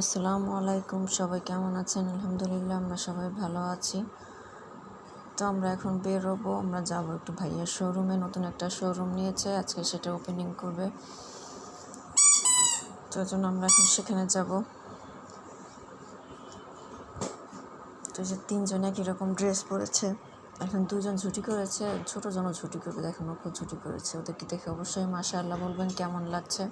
আসসালামু আলাইকুম, সবাই কেমন আছেন? আলহামদুলিল্লাহ আমরা সবাই ভালো আছি। তো আমরা এখন বেরোবো, আমরা যাবো একটু ভাইয়ার শোরুমে। নতুন একটা শোরুম নিয়েছে, আজকে সেটা ওপেনিং করবে, তো জন্য আমরা এখন সেখানে যাব। তো যে তিনজন একই রকম ড্রেস পরেছে, এখন দুজন ছুটি করেছে, ছোটো জনও ছুটি করবে, দেখেন ওকে ছুটি করেছে। ওদেরকে দেখে অবশ্যই মাশাআল্লাহ বলবেন কেমন লাগছে।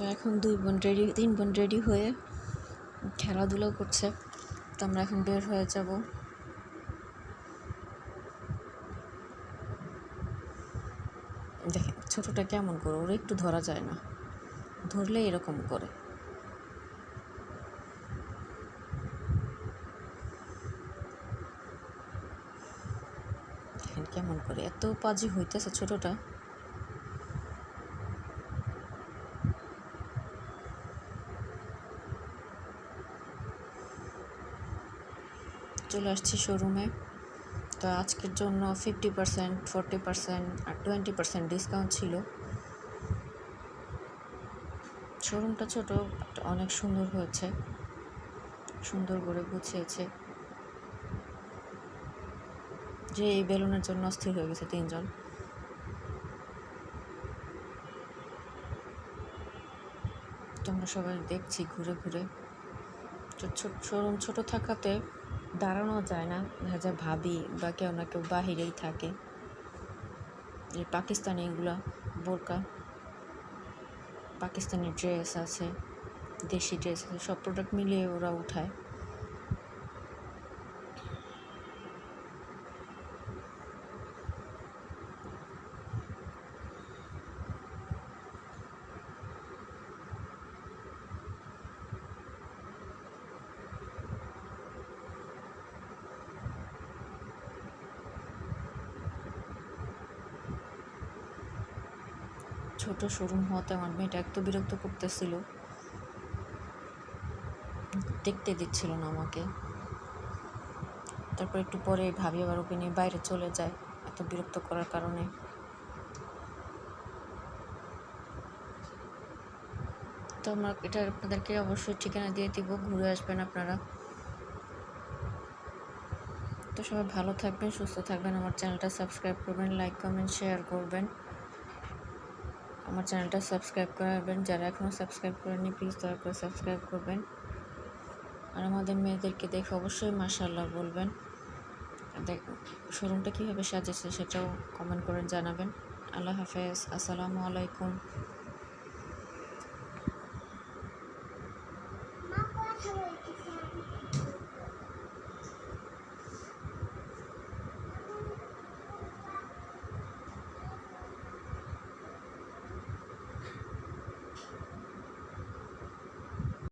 তো এখন তিন বোন রেডি হয়ে খেলাধুলো করছে। তো আমরা এখন বের হয়ে যাব। দেখেন ছোটোটা কেমন করে, ওরা একটু ধরা যায় না, ধরলে এরকম করে। দেখেন কেমন করে, এত পাজি হইতেছে ছোটোটা। চলে আসছি শোরুমে। তো আজকের জন্য 50%, 40% আর 20% ডিসকাউন্ট ছিল। শোরুমটা ছোট, অনেক সুন্দর হয়েছে, সুন্দর করে গুছিয়েছে। যে এই বেলুনের জন্য অস্থির হয়ে গেছে তিনজন। তোমরা সবাই দেখছি ঘুরে ঘুরে। শোরুম ছোট থাকাতে দাঁড়ানো যায় না, দেখা যায় ভাবি বা কেউ না কেউ বাহিরেই থাকে। এই পাকিস্তানি এগুলা বোরকা, পাকিস্তানি ড্রেস আছে, দেশি ড্রেস আছে, সব প্রোডাক্ট মিলিয়ে ওরা উঠায়। ছোট শোরুম হওয়াতে আমার মেয়েটা এত বিরক্ত করতেছিল, দেখতে দিচ্ছিল না আমাকে। তারপর একটু পরে ভাবি আবার ওকে নিয়ে বাইরে চলে যায় এত বিরক্ত করার কারণে। তো আমরা এটা আপনাদেরকে অবশ্যই ঠিকানা দিয়ে দিব, ঘুরে আসবেন আপনারা। তো সবাই ভালো থাকবেন, সুস্থ থাকবেন। আমার চ্যানেলটা সাবস্ক্রাইব করবেন, লাইক কমেন্ট শেয়ার করবেন। আমার চ্যানেলটা সাবস্ক্রাইব করাবেন, যারা এখনও সাবস্ক্রাইব করেননি প্লিজ দয়া করে সাবস্ক্রাইব করবেন। আর আমাদের মেয়েদেরকে দেখে অবশ্যই মাশাআল্লাহ বলবেন। দেখ শোরুমটা কীভাবে সাজেছে সেটাও কমেন্ট করে জানাবেন। আল্লাহ হাফেজ, আসসালামু আলাইকুম।